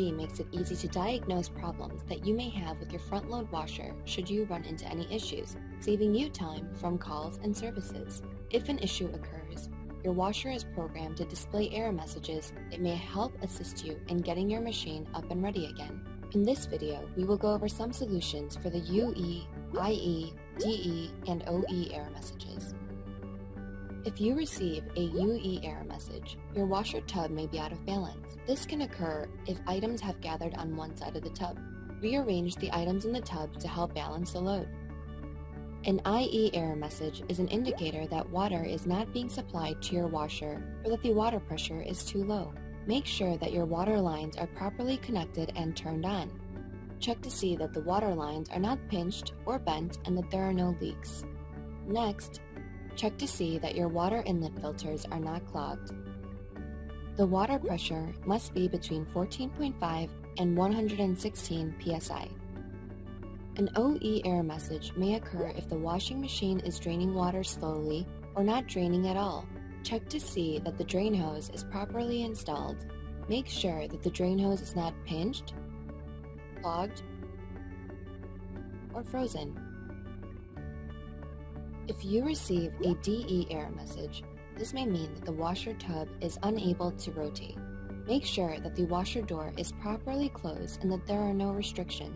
ECG makes it easy to diagnose problems that you may have with your front-load washer should you run into any issues, saving you time from calls and services. If an issue occurs, your washer is programmed to display error messages that may help assist you in getting your machine up and ready again. In this video, we will go over some solutions for the UE, IE, DE, and OE error messages. If you receive a UE error message, your washer tub may be out of balance. This can occur if items have gathered on one side of the tub. Rearrange the items in the tub to help balance the load. An IE error message is an indicator that water is not being supplied to your washer or that the water pressure is too low. Make sure that your water lines are properly connected and turned on. Check to see that the water lines are not pinched or bent and that there are no leaks. Next, check to see that your water inlet filters are not clogged. The water pressure must be between 14.5 and 116 psi. An OE error message may occur if the washing machine is draining water slowly or not draining at all. Check to see that the drain hose is properly installed. Make sure that the drain hose is not pinched, clogged, or frozen. If you receive a DE error message, this may mean that the washer tub is unable to rotate. Make sure that the washer door is properly closed and that there are no restrictions.